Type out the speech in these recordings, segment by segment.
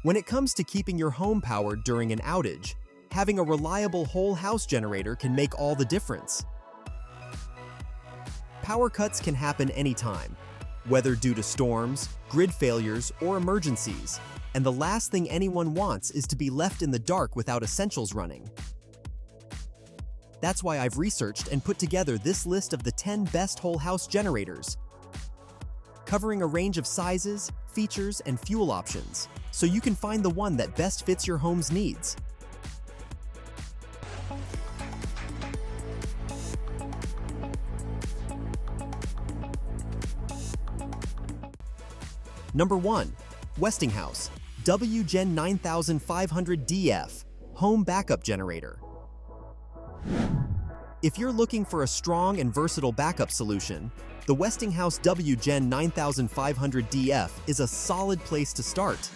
When it comes to keeping your home powered during an outage, having a reliable whole house generator can make all the difference. Power cuts can happen anytime, whether due to storms, grid failures, or emergencies, and the last thing anyone wants is to be left in the dark without essentials running. That's why I've researched and put together this list of the 10 best whole house generators, covering a range of sizes, features, and fuel options, so you can find the one that best fits your home's needs. Number 1. Westinghouse WGen9500DF Home Backup Generator. If you're looking for a strong and versatile backup solution, the Westinghouse WGen9500DF is a solid place to start.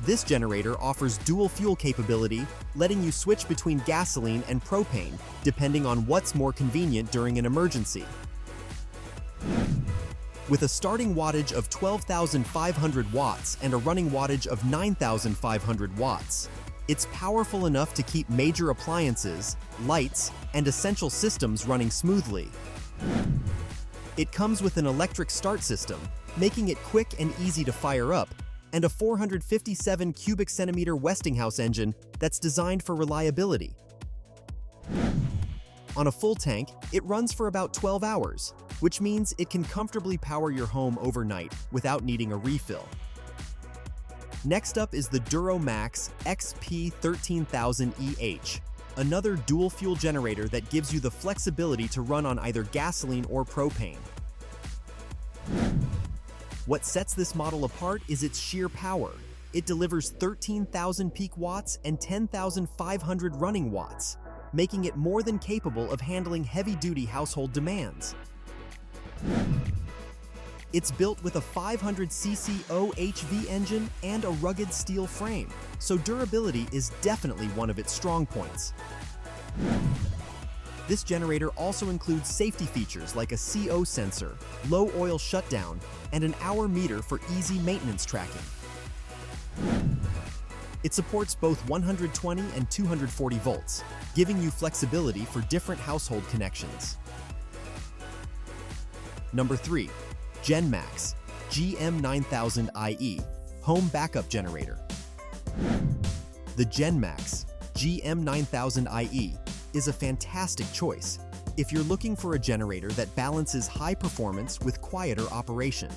This generator offers dual fuel capability, letting you switch between gasoline and propane, depending on what's more convenient during an emergency. With a starting wattage of 12,500 watts and a running wattage of 9,500 watts, it's powerful enough to keep major appliances, lights, and essential systems running smoothly. It comes with an electric start system, making it quick and easy to fire up, and a 457 cubic centimeter Westinghouse engine that's designed for reliability. On a full tank, it runs for about 12 hours, which means it can comfortably power your home overnight without needing a refill. Next up is the DuroMax XP13000EH, another dual-fuel generator that gives you the flexibility to run on either gasoline or propane. What sets this model apart is its sheer power. It delivers 13,000 peak watts and 10,500 running watts, making it more than capable of handling heavy-duty household demands. It's built with a 500cc OHV engine and a rugged steel frame, so durability is definitely one of its strong points. This generator also includes safety features like a CO sensor, low oil shutdown, and an hour meter for easy maintenance tracking. It supports both 120 and 240 volts, giving you flexibility for different household connections. Number 3. GENMAX GM9000iE Home Backup Generator. The GENMAX GM9000iE is a fantastic choice if you're looking for a generator that balances high performance with quieter operation.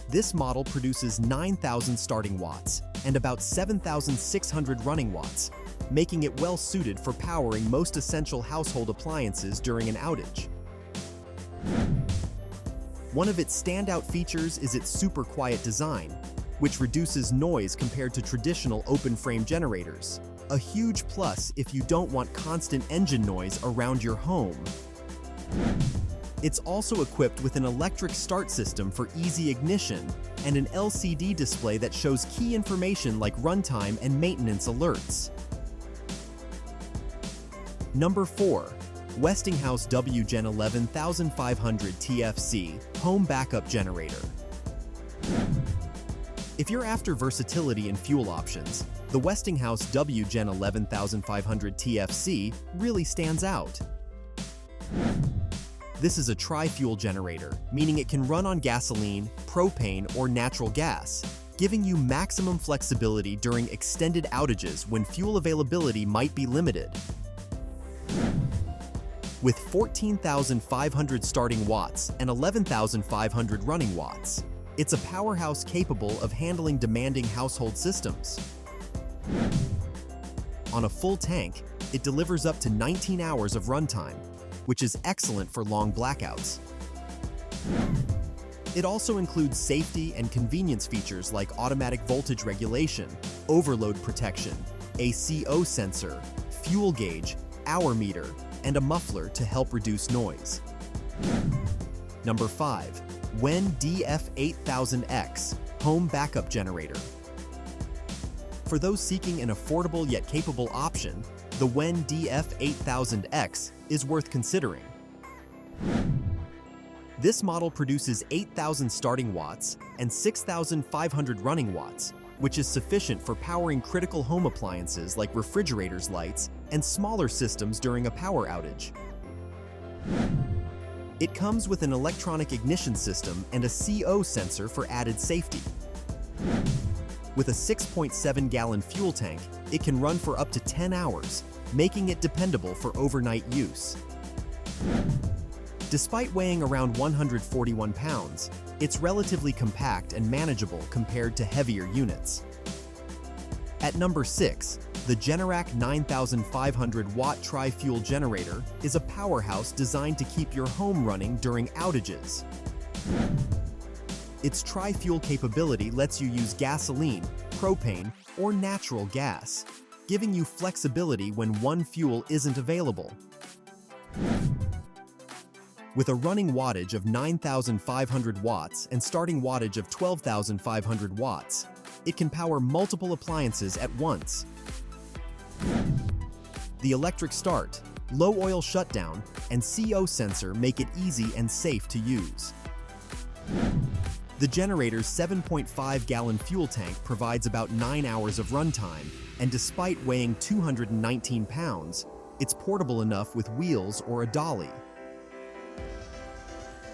This model produces 9,000 starting watts and about 7,600 running watts, making it well suited for powering most essential household appliances during an outage. One of its standout features is its super quiet design, which reduces noise compared to traditional open-frame generators. A huge plus if you don't want constant engine noise around your home. It's also equipped with an electric start system for easy ignition and an LCD display that shows key information like runtime and maintenance alerts. Number 4. Westinghouse WGen11500TFc Home Backup Generator. If you're after versatility in fuel options, the Westinghouse WGen11500TFc really stands out. This is a tri-fuel generator, meaning it can run on gasoline, propane, or natural gas, giving you maximum flexibility during extended outages when fuel availability might be limited. With 14,500 starting watts and 11,500 running watts, it's a powerhouse capable of handling demanding household systems. On a full tank, it delivers up to 19 hours of runtime, which is excellent for long blackouts. It also includes safety and convenience features like automatic voltage regulation, overload protection, a CO sensor, fuel gauge, hour meter, and a muffler to help reduce noise. Number 5. WGen11500X Home Backup Generator. For those seeking an affordable yet capable option, the WGen11500X is worth considering. This model produces 8,000 starting watts and 6,500 running watts, which is sufficient for powering critical home appliances like refrigerators, lights, and smaller systems during a power outage. It comes with an electronic ignition system and a CO sensor for added safety. With a 6.7-gallon fuel tank, it can run for up to 10 hours, making it dependable for overnight use. Despite weighing around 141 pounds, it's relatively compact and manageable compared to heavier units. At number 6, the Generac 9500-watt tri-fuel generator is a powerhouse designed to keep your home running during outages. Its tri-fuel capability lets you use gasoline, propane, or natural gas, giving you flexibility when one fuel isn't available. With a running wattage of 9,500 watts and starting wattage of 12,500 watts, it can power multiple appliances at once. The electric start, low oil shutdown, and CO sensor make it easy and safe to use. The generator's 7.5-gallon fuel tank provides about 9 hours of runtime, and despite weighing 219 pounds, it's portable enough with wheels or a dolly.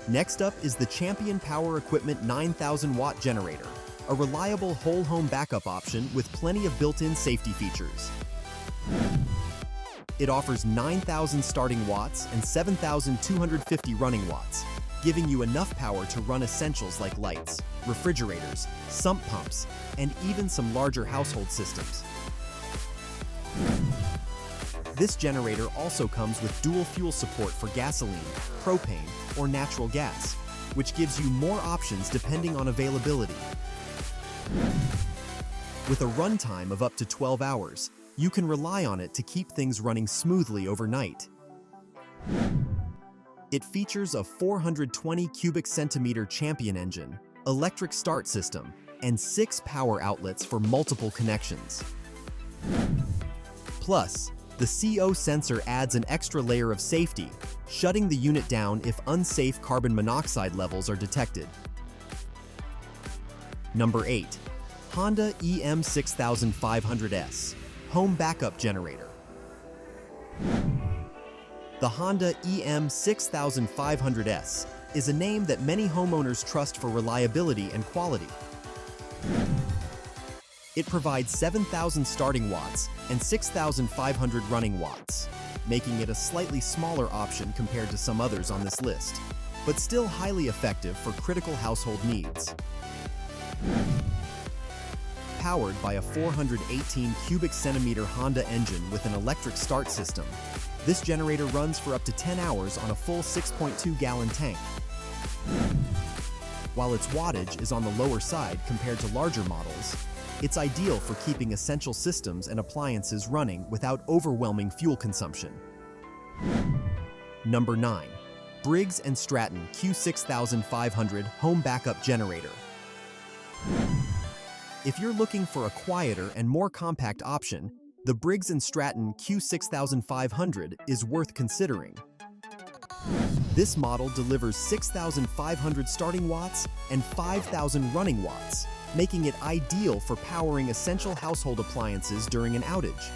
Next up is the Champion Power Equipment 9000-watt generator, a reliable whole-home backup option with plenty of built-in safety features. It offers 9,000 starting watts and 7,250 running watts, giving you enough power to run essentials like lights, refrigerators, sump pumps, and even some larger household systems. This generator also comes with dual fuel support for gasoline, propane, or natural gas, which gives you more options depending on availability. With a runtime of up to 12 hours, you can rely on it to keep things running smoothly overnight. It features a 420 cubic centimeter Champion engine, electric start system, and 6 power outlets for multiple connections. Plus, the CO sensor adds an extra layer of safety, shutting the unit down if unsafe carbon monoxide levels are detected. Number 8. Honda EM6500S Home Backup Generator. The Honda EM6500S is a name that many homeowners trust for reliability and quality. It provides 7,000 starting watts and 6,500 running watts, making it a slightly smaller option compared to some others on this list, but still highly effective for critical household needs. Powered by a 418 cubic centimeter Honda engine with an electric start system, this generator runs for up to 10 hours on a full 6.2-gallon tank. While its wattage is on the lower side compared to larger models, it's ideal for keeping essential systems and appliances running without overwhelming fuel consumption. Number 9. Briggs & Stratton Q6500 Home Backup Generator. If you're looking for a quieter and more compact option, the Briggs & Stratton Q6500 is worth considering. This model delivers 6,500 starting watts and 5,000 running watts, making it ideal for powering essential household appliances during an outage.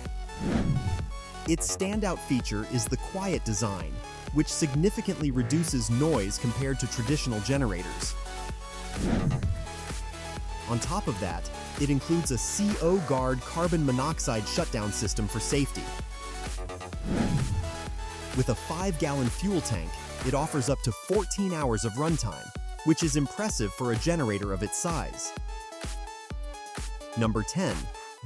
Its standout feature is the quiet design, which significantly reduces noise compared to traditional generators. On top of that, it includes a CO Guard carbon monoxide shutdown system for safety. With a 5-gallon fuel tank, it offers up to 14 hours of runtime, which is impressive for a generator of its size. Number 10.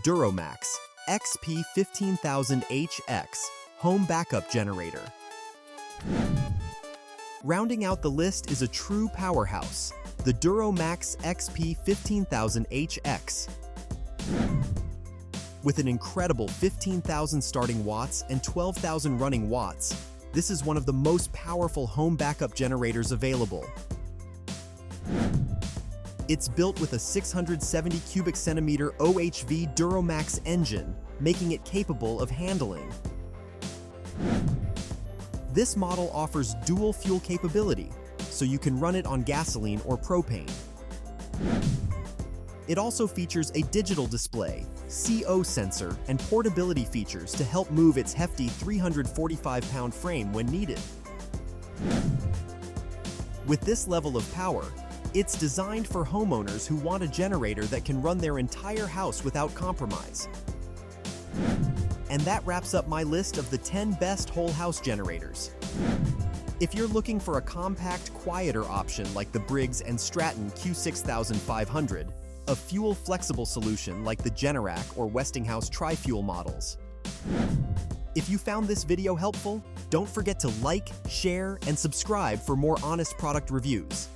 DuroMax XP15000HX Home Backup Generator. Rounding out the list is a true powerhouse, the DuroMax XP15000HX. With an incredible 15,000 starting watts and 12,000 running watts, this is one of the most powerful home backup generators available. It's built with a 670 cubic centimeter OHV DuroMax engine, making it capable of handling. This model offers dual fuel capability, so you can run it on gasoline or propane. It also features a digital display, CO sensor, and portability features to help move its hefty 345-pound frame when needed. With this level of power, it's designed for homeowners who want a generator that can run their entire house without compromise. And that wraps up my list of the 10 best whole house generators. If you're looking for a compact, quieter option like the Briggs and Stratton Q6500, a fuel-flexible solution like the Generac or Westinghouse tri-fuel models. If you found this video helpful, don't forget to like, share, and subscribe for more honest product reviews.